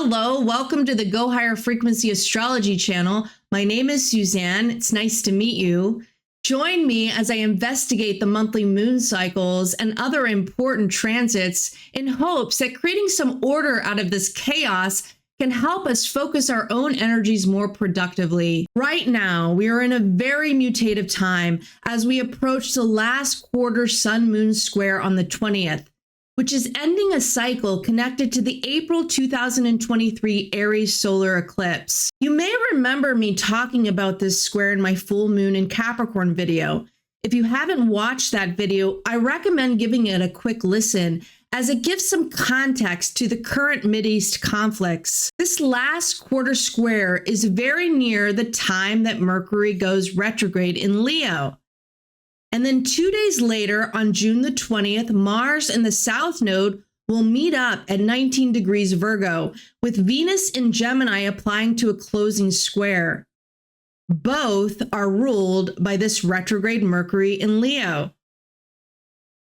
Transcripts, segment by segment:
Hello, welcome to the Go Higher Frequency Astrology channel. My name is Suzanne. It's nice to meet you. Join me as I investigate the monthly moon cycles and other important transits in hopes that creating some order out of this chaos can help us focus our own energies more productively. Right now, we are in a very mutative time as we approach the last quarter sun-moon square on the 20th, which is ending a cycle connected to the April 2023 Aries solar eclipse. You may remember me talking about this square in my full moon in Capricorn video. If you haven't watched that video, I recommend giving it a quick listen as it gives some context to the current Mideast conflicts. This last quarter square is very near the time that Mercury goes retrograde in Leo. And then 2 days later, on June the 20th, Mars in the South Node will meet up at 19 degrees Virgo, with Venus in Gemini applying to a closing square. Both are ruled by this retrograde Mercury in Leo.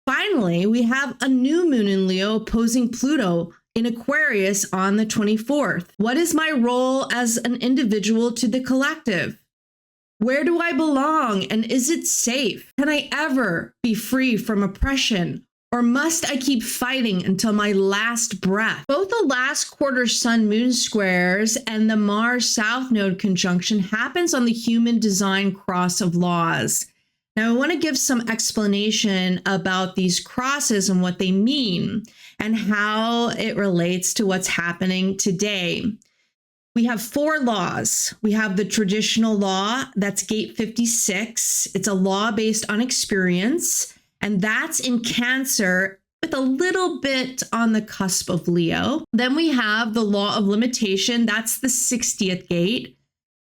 Finally, we have a new moon in Leo opposing Pluto in Aquarius on the 24th. What is my role as an individual to the collective? Where do I belong, and is it safe? Can I ever be free from oppression, or must I keep fighting until my last breath? Both the last quarter sun-moon squares and the Mars-South Node conjunction happens on the human design cross of laws. Now, I want to give some explanation about these crosses and what they mean, and how it relates to what's happening today. We have 4 laws. We have the traditional law, that's gate 56. It's a law based on experience, and that's in Cancer with a little bit on the cusp of Leo. Then we have the law of limitation. That's the 60th gate.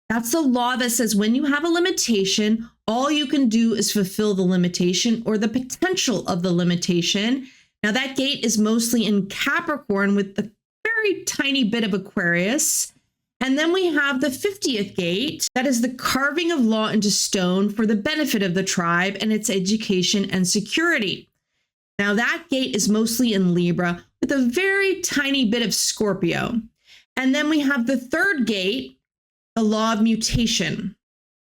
That's the law that says when you have a limitation, all you can do is fulfill the limitation or the potential of the limitation. Now that gate is mostly in Capricorn with the very tiny bit of Aquarius. And then we have the 50th gate, that is the carving of law into stone for the benefit of the tribe and its education and security. Now that gate is mostly in Libra with a very tiny bit of Scorpio. And then we have the 3rd gate, the law of mutation.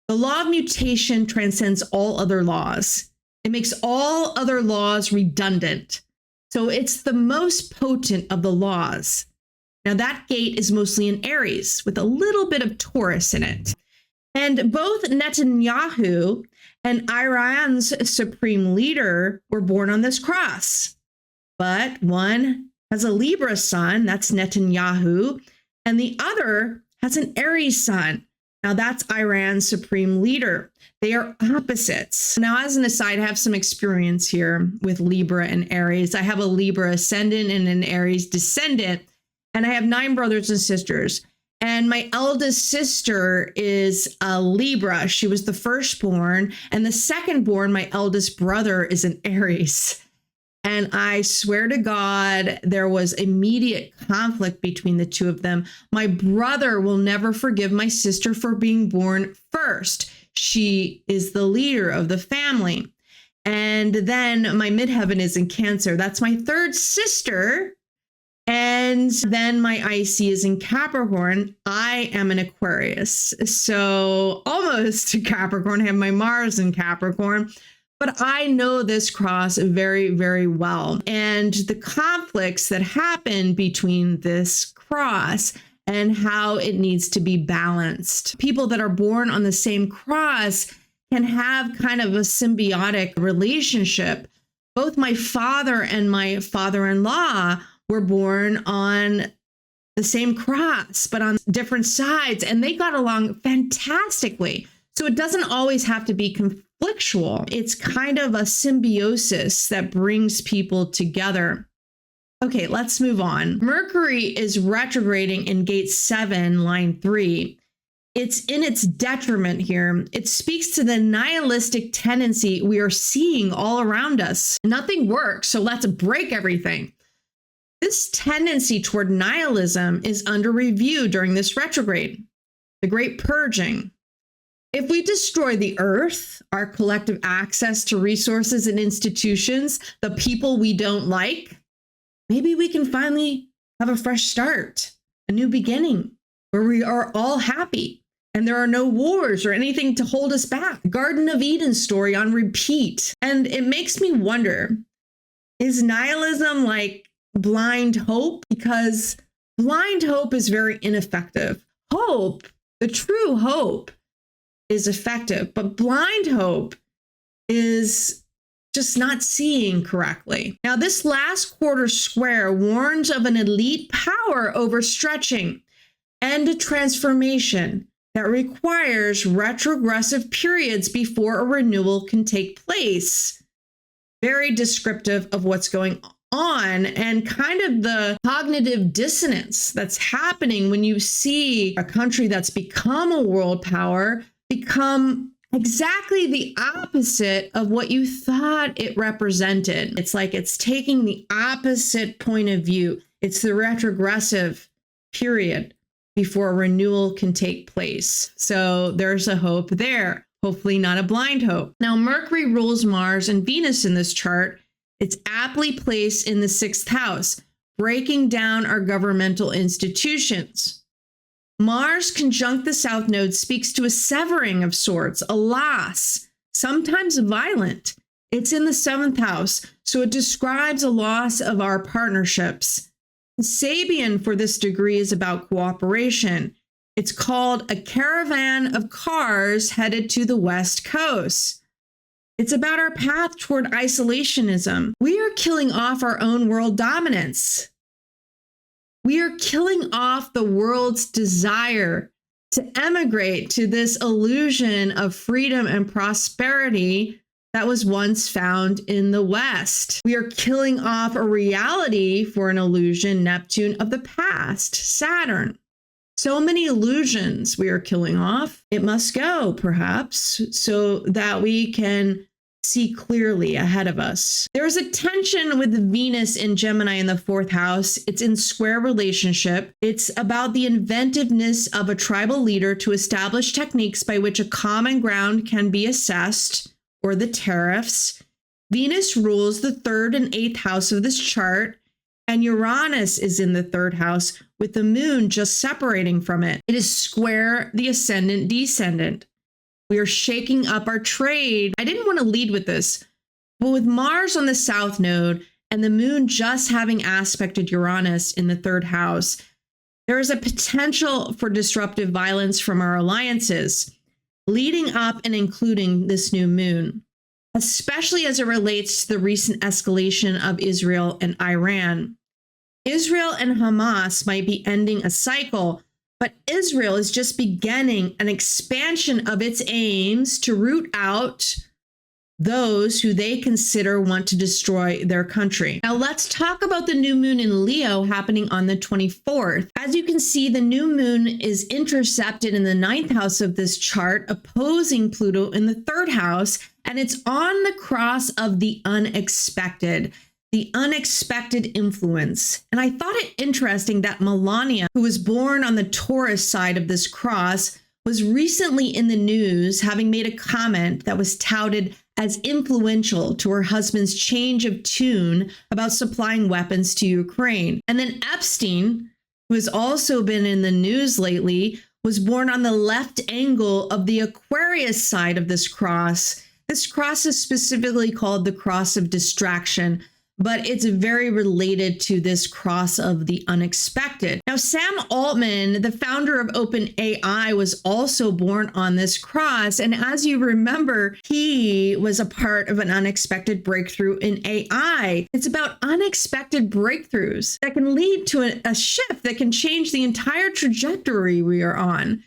The law of mutation transcends all other laws. It makes all other laws redundant. So it's the most potent of the laws. Now that gate is mostly in Aries with a little bit of Taurus in it. And both Netanyahu and Iran's supreme leader were born on this cross. But one has a Libra sun, that's Netanyahu, and the other has an Aries sun. Now that's Iran's supreme leader. They are opposites. Now, as an aside, I have some experience here with Libra and Aries. I have a Libra ascendant and an Aries descendant. And I have 9 brothers and sisters. And my eldest sister is a Libra. She was the firstborn. And the secondborn, my eldest brother, is an Aries. And I swear to God, there was immediate conflict between the two of them. My brother will never forgive my sister for being born first. She is the leader of the family. And then my midheaven is in Cancer. That's my 3rd sister. And then my IC is in Capricorn. I am an Aquarius. So almost to Capricorn. I have my Mars in Capricorn. But I know this cross very, very well. And the conflicts that happen between this cross and how it needs to be balanced. People that are born on the same cross can have kind of a symbiotic relationship. Both my father and my father-in-law were born on the same cross, but on different sides, and they got along fantastically. So it doesn't always have to be conflictual. It's kind of a symbiosis that brings people together. Okay, let's move on. Mercury is retrograding in gate 7, line 3. It's in its detriment here. It speaks to the nihilistic tendency we are seeing all around us. Nothing works, so let's break everything. This tendency toward nihilism is under review during this retrograde, the Great Purging. If we destroy the earth, our collective access to resources and institutions, the people we don't like, maybe we can finally have a fresh start. a new beginning where we are all happy and there are no wars or anything to hold us back. Garden of Eden story on repeat. And it makes me wonder, is nihilism like blind hope? Because blind hope is very ineffective. Hope, the true hope, is effective, but blind hope is just not seeing correctly. Now, this last quarter square warns of an elite power overstretching and a transformation that requires retrogressive periods before a renewal can take place. Very descriptive of what's going on and kind of the cognitive dissonance that's happening when you see a country that's become a world power become exactly the opposite of what you thought it represented. It's like it's taking the opposite point of view. It's the retrogressive period before a renewal can take place. So there's a hope there. Hopefully not a blind hope. Now, Mercury rules Mars and Venus in this chart. It's aptly placed in the 6th house, breaking down our governmental institutions. Mars conjunct the South Node speaks to a severing of sorts, a loss, sometimes violent. It's in the 7th house, so it describes a loss of our partnerships. Sabian for this degree is about cooperation. It's called a caravan of cars headed to the West Coast. It's about our path toward isolationism. We are killing off our own world dominance. We are killing off the world's desire to emigrate to this illusion of freedom and prosperity that was once found in the West. We are killing off a reality for an illusion, Neptune, of the past, Saturn. So many illusions we are killing off. It must go, perhaps, so that we can see clearly ahead of us. There is a tension with Venus in Gemini in the 4th house. It's in square relationship. It's about the inventiveness of a tribal leader to establish techniques by which a common ground can be assessed, or the tariffs. Venus rules the 3rd and 8th house of this chart, and Uranus is in the 3rd house with the moon just separating from it. It is square the ascendant descendant. We are shaking up our trade. I didn't want to lead with this, but with Mars on the South Node and the moon just having aspected Uranus in the 3rd house, there is a potential for disruptive violence from our alliances, leading up and including this new moon, especially as it relates to the recent escalation of Israel and Iran. Israel and Hamas might be ending a cycle, but Israel is just beginning an expansion of its aims to root out those who they consider want to destroy their country. Now let's talk about the new moon in Leo happening on the 24th. As you can see, the new moon is intercepted in the 9th house of this chart, opposing Pluto in the 3rd house, and it's on the cross of the unexpected influence. And I thought it interesting that Melania, who was born on the Taurus side of this cross, was recently in the news having made a comment that was touted as influential to her husband's change of tune about supplying weapons to Ukraine. And then Epstein, who has also been in the news lately, was born on the left angle of the Aquarius side of this cross. This cross is specifically called the cross of distraction, but it's very related to this cross of the unexpected. Now, Sam Altman, the founder of OpenAI, was also born on this cross. And as you remember, he was a part of an unexpected breakthrough in AI. It's about unexpected breakthroughs that can lead to a shift that can change the entire trajectory we are on.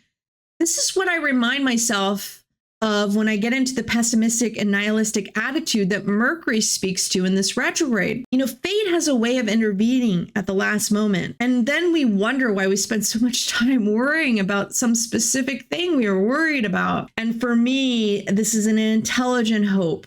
This is what I remind myself of when I get into the pessimistic and nihilistic attitude that Mercury speaks to in this retrograde. You know, fate has a way of intervening at the last moment. And then we wonder why we spend so much time worrying about some specific thing we were worried about. And for me, this is an intelligent hope,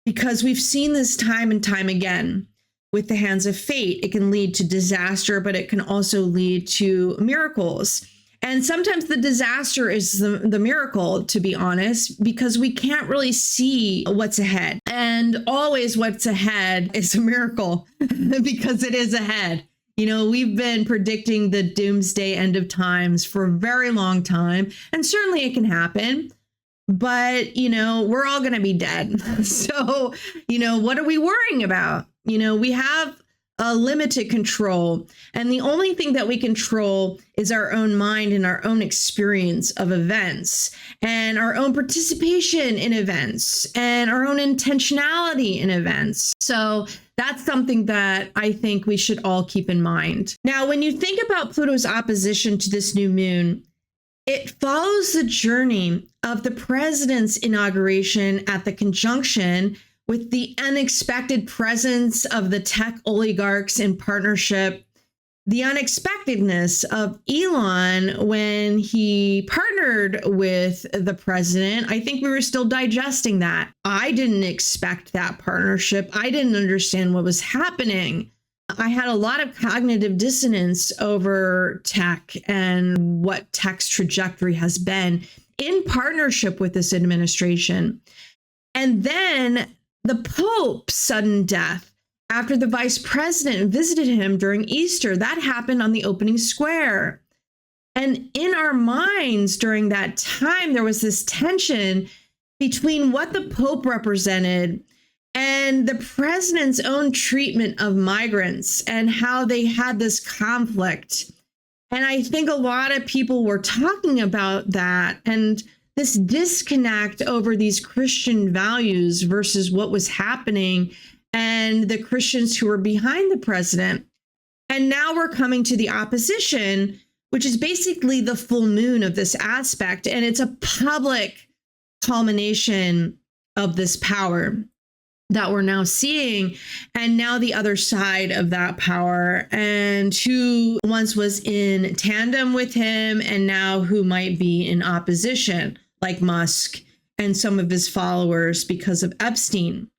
because we've seen this time and time again. With the hands of fate, it can lead to disaster, but it can also lead to miracles. And sometimes the disaster is the miracle, to be honest, because we can't really see what's ahead. And always what's ahead is a miracle because it is ahead. We've been predicting the doomsday end of times for a very long time, and certainly it can happen. But, we're all going to be dead. So, what are we worrying about? We have a limited control. And the only thing that we control is our own mind and our own experience of events and our own participation in events and our own intentionality in events. So that's something that I think we should all keep in mind. Now, when you think about Pluto's opposition to this new moon, it follows the journey of the president's inauguration at the conjunction with the unexpected presence of the tech oligarchs in partnership, the unexpectedness of Elon when he partnered with the president. I think we were still digesting that. I didn't expect that partnership. I didn't understand what was happening. I had a lot of cognitive dissonance over tech and what tech's trajectory has been in partnership with this administration. And then the Pope's sudden death after the vice president visited him during Easter, that happened on the opening square. And in our minds during that time, there was this tension between what the Pope represented and the president's own treatment of migrants and how they had this conflict. And I think a lot of people were talking about that and this disconnect over these Christian values versus what was happening and the Christians who were behind the president. And now we're coming to the opposition, which is basically the full moon of this aspect. And it's a public culmination of this power that we're now seeing, and now the other side of that power, and who once was in tandem with him and now who might be in opposition, like Musk and some of his followers because of Epstein.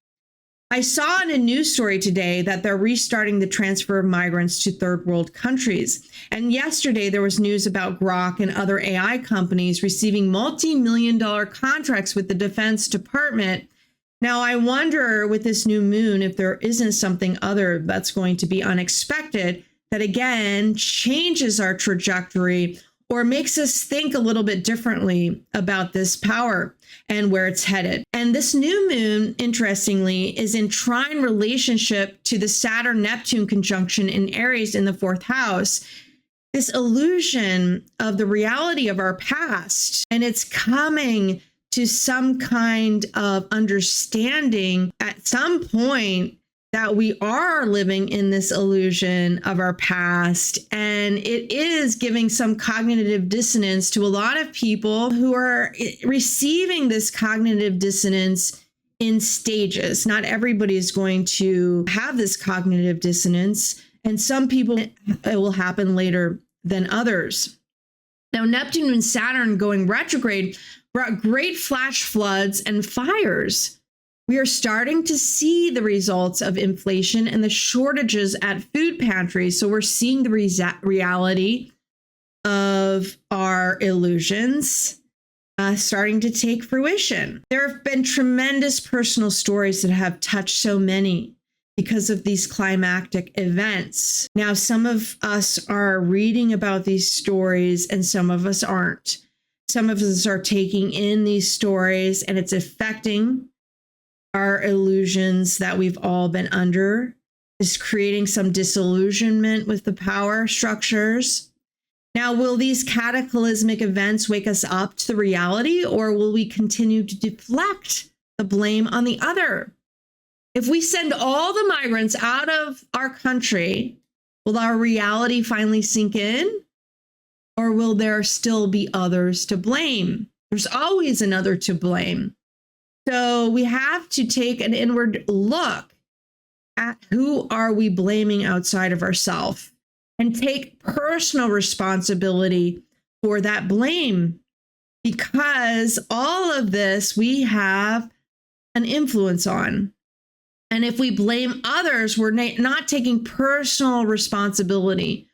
I saw in a news story today that they're restarting the transfer of migrants to third world countries. And yesterday there was news about Grok and other AI companies receiving multi-million-dollar contracts with the Defense Department. Now, I wonder with this new moon if there isn't something other that's going to be unexpected that, again, changes our trajectory or makes us think a little bit differently about this power and where it's headed. And this new moon, interestingly, is in trine relationship to the Saturn-Neptune conjunction in Aries in the fourth house. This illusion of the reality of our past, and it's coming to some kind of understanding at some point that we are living in this illusion of our past. And it is giving some cognitive dissonance to a lot of people who are receiving this cognitive dissonance in stages. Not everybody is going to have this cognitive dissonance, and some people it will happen later than others. Now, Neptune and Saturn going retrograde brought great flash floods and fires. We are starting to see the results of inflation and the shortages at food pantries. So we're seeing the reality of our illusions starting to take fruition. There have been tremendous personal stories that have touched so many because of these climactic events. Now, some of us are reading about these stories and some of us aren't. Some of us are taking in these stories and it's affecting our illusions that we've all been under. It's creating some disillusionment with the power structures. Now, will these cataclysmic events wake us up to the reality, or will we continue to deflect the blame on the other? If we send all the migrants out of our country, will our reality finally sink in? Or will there still be others to blame? There's always another to blame. So we have to take an inward look at who are we blaming outside of ourselves and take personal responsibility for that blame, because all of this we have an influence on. And if we blame others, we're not taking personal responsibility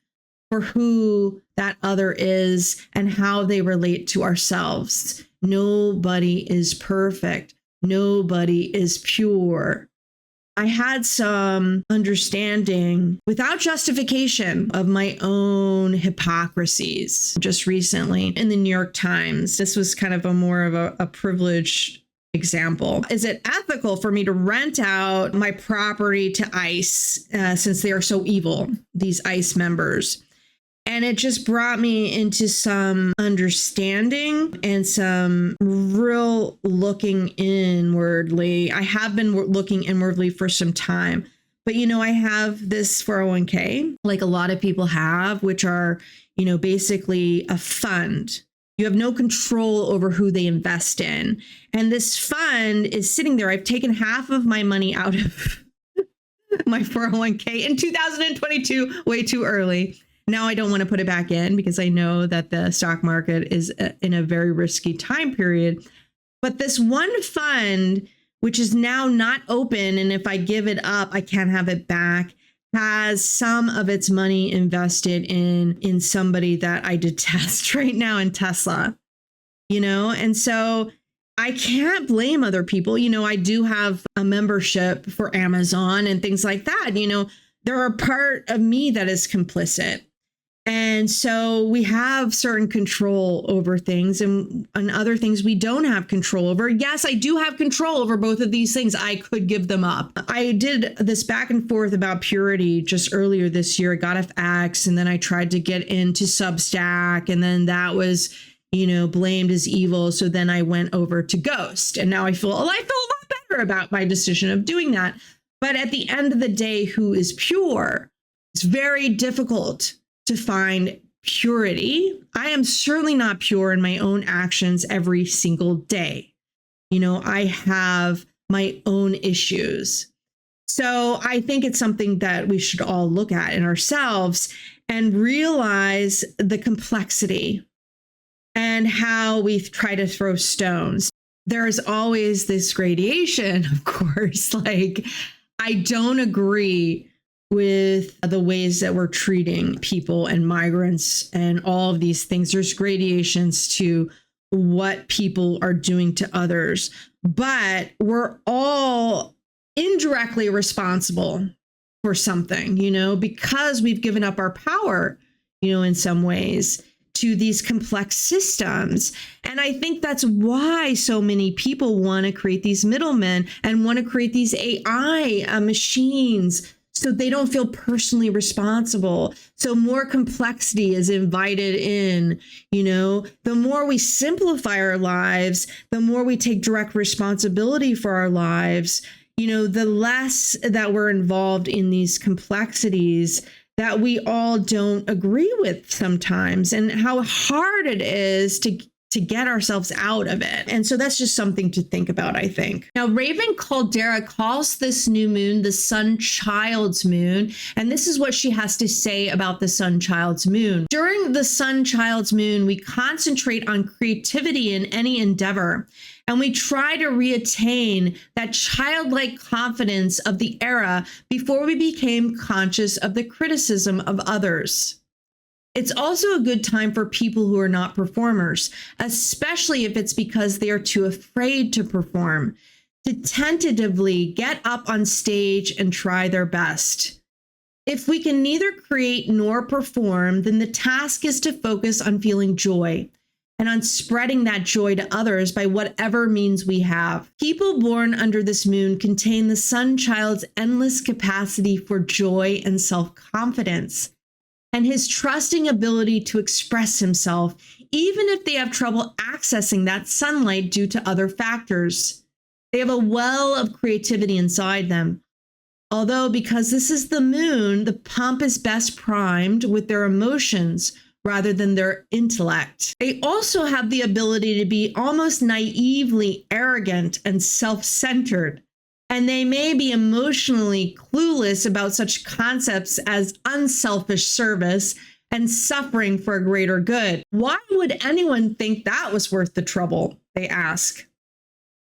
for who that other is and how they relate to ourselves. Nobody is perfect. Nobody is pure. I had some understanding without justification of my own hypocrisies just recently in the New York Times. This was kind of a more of a privileged example. Is it ethical for me to rent out my property to ICE since they are so evil, these ICE members? And it just brought me into some understanding and some real looking inwardly. I have been looking inwardly for some time, but I have this 401k, like a lot of people have, which are, basically a fund. You have no control over who they invest in. And this fund is sitting there. I've taken half of my money out of my 401k in 2022, way too early. Now I don't want to put it back in because I know that the stock market is in a very risky time period. But this one fund, which is now not open, and if I give it up, I can't have it back, has some of its money invested in somebody that I detest right now in Tesla, and so I can't blame other people. I do have a membership for Amazon and things like that. There are part of me that is complicit. And so we have certain control over things and other things we don't have control over. Yes, I do have control over both of these things. I could give them up. I did this back and forth about purity just earlier this year. I got off X and then I tried to get into Substack and then that was, blamed as evil. So then I went over to Ghost and now I feel a lot better about my decision of doing that. But at the end of the day, who is pure? It's very difficult to find purity. I am certainly not pure in my own actions every single day. I have my own issues. So I think it's something that we should all look at in ourselves and realize the complexity and how we try to throw stones. There is always this gradation, of course. Like, I don't agree with the ways that we're treating people and migrants and all of these things. There's gradations to what people are doing to others, but we're all indirectly responsible for something, because we've given up our power, in some ways to these complex systems. And I think that's why so many people want to create these middlemen and want to create these AI machines so they don't feel personally responsible. So more complexity is invited in, the more we simplify our lives, the more we take direct responsibility for our lives, the less that we're involved in these complexities that we all don't agree with sometimes, and how hard it is to get ourselves out of it. And so that's just something to think about, I think. Now, Raven Caldera calls this new moon the Sun Child's moon. And this is what she has to say about the Sun Child's moon. During the Sun Child's moon, we concentrate on creativity in any endeavor. And we try to reattain that childlike confidence of the era before we became conscious of the criticism of others. It's also a good time for people who are not performers, especially if it's because they are too afraid to perform, to tentatively get up on stage and try their best. If we can neither create nor perform, then the task is to focus on feeling joy and on spreading that joy to others by whatever means we have. People born under this moon contain the Sun Child's endless capacity for joy and self-confidence, and his trusting ability to express himself, even if they have trouble accessing that sunlight due to other factors. They have a well of creativity inside them. Although, because this is the moon, the pump is best primed with their emotions rather than their intellect. They also have the ability to be almost naively arrogant and self-centered. And they may be emotionally clueless about such concepts as unselfish service and suffering for a greater good. Why would anyone think that was worth the trouble? They ask.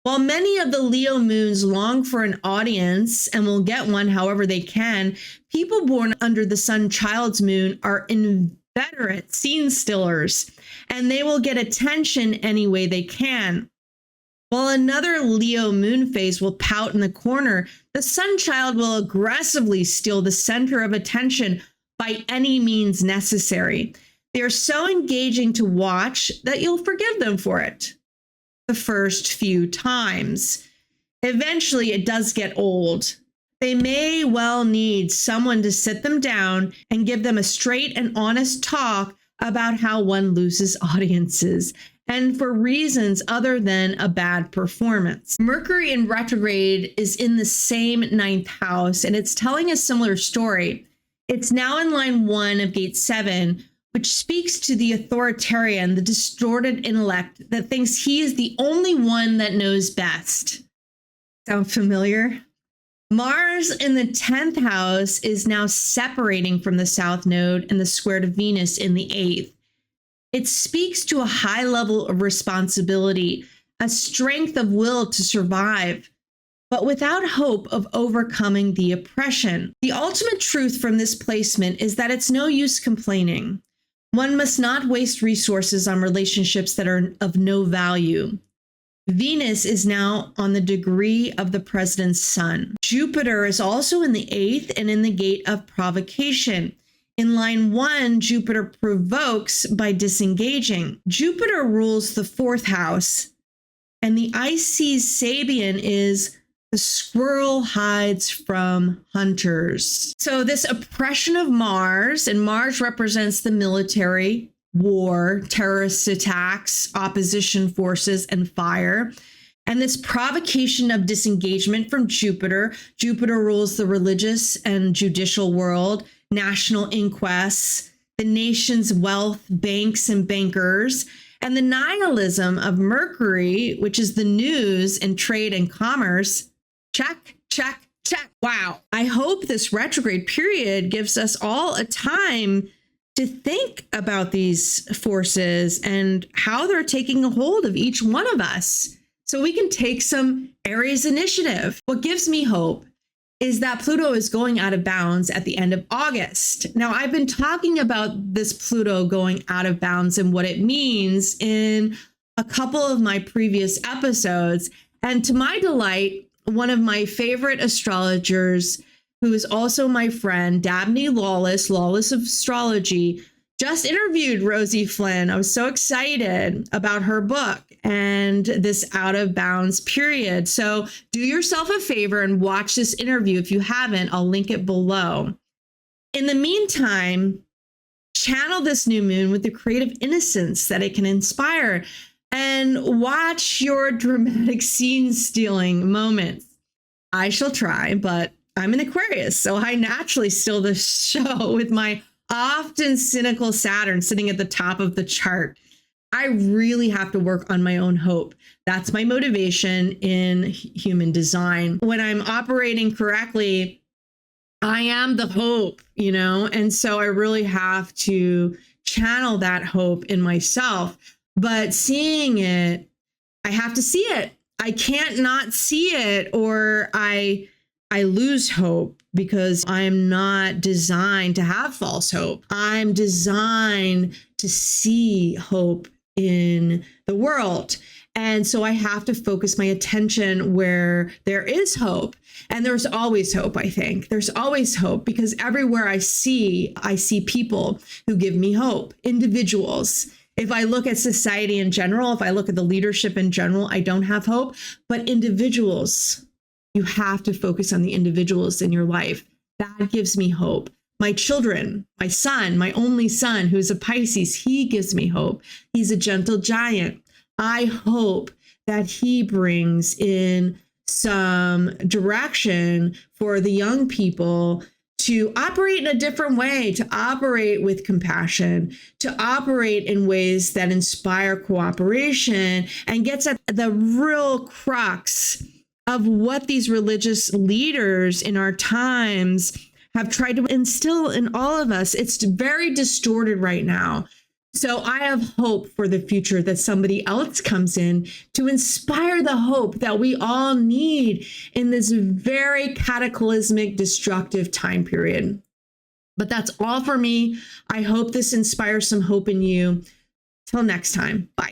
While many of the Leo moons long for an audience and will get one however they can, people born under the Sun Child's moon are inveterate scene stillers, and they will get attention any way they can. While another Leo moon phase will pout in the corner, the sun child will aggressively steal the center of attention by any means necessary. They are so engaging to watch that you'll forgive them for it the first few times. Eventually, it does get old. They may well need someone to sit them down and give them a straight and honest talk about how one loses audiences, and for reasons other than a bad performance. Mercury in retrograde is in the same ninth house, and it's telling a similar story. It's now in line 1 of gate 7, which speaks to the authoritarian, the distorted intellect that thinks he is the only one that knows best. Sound familiar? Mars in the 10th house is now separating from the South Node and the square to Venus in the 8th. It speaks to a high level of responsibility, a strength of will to survive, but without hope of overcoming the oppression. The ultimate truth from this placement is that it's no use complaining. One must not waste resources on relationships that are of no value. Venus is now on the degree of the president's sun. Jupiter is also in the 8th and in the gate of provocation. In line 1, Jupiter provokes by disengaging. Jupiter rules the 4th house, and the Isis Sabian is the squirrel hides from hunters. So this oppression of Mars, and Mars represents the military, war, terrorist attacks, opposition forces, and fire. And this provocation of disengagement from Jupiter. Jupiter rules the religious and judicial world, national inquests, the nation's wealth, banks, and bankers, and the nihilism of Mercury, which is the news and trade and commerce. Check, check, check. Wow. I hope this retrograde period gives us all a time to think about these forces and how they're taking a hold of each one of us so we can take some Aries initiative. What gives me hope is that Pluto is going out of bounds at the end of August. Now, I've been talking about this Pluto going out of bounds and what it means in a couple of my previous episodes. And to my delight, one of my favorite astrologers, who is also my friend, Dabney Lawless of Astrology, just interviewed Rosie Flynn. I was so excited about her book and this out of bounds period. So do yourself a favor and watch this interview. If you haven't, I'll link it below. In the meantime, channel this new moon with the creative innocence that it can inspire and watch your dramatic scene stealing moments. I shall try, but I'm an Aquarius, so I naturally steal the show with my often cynical Saturn sitting at the top of the chart. I really have to work on my own hope. That's my motivation in human design. When I'm operating correctly, I am the hope, and so I really have to channel that hope in myself. But seeing it, I have to see it. I can't not see it, or I lose hope, because I'm not designed to have false hope. I'm designed to see hope in the world. And so I have to focus my attention where there is hope. And there's always hope, I think. There's always hope, because everywhere I see people who give me hope, individuals. If I look at society in general, if I look at the leadership in general, I don't have hope. But individuals, you have to focus on the individuals in your life. That gives me hope. My children, my son, my only son, who's a Pisces, he gives me hope. He's a gentle giant. I hope that he brings in some direction for the young people to operate in a different way, to operate with compassion, to operate in ways that inspire cooperation and gets at the real crux of what these religious leaders in our times have tried to instill in all of us. It's very distorted right now. So I have hope for the future that somebody else comes in to inspire the hope that we all need in this very cataclysmic, destructive time period. But that's all for me. I hope this inspires some hope in you. Till next time. Bye.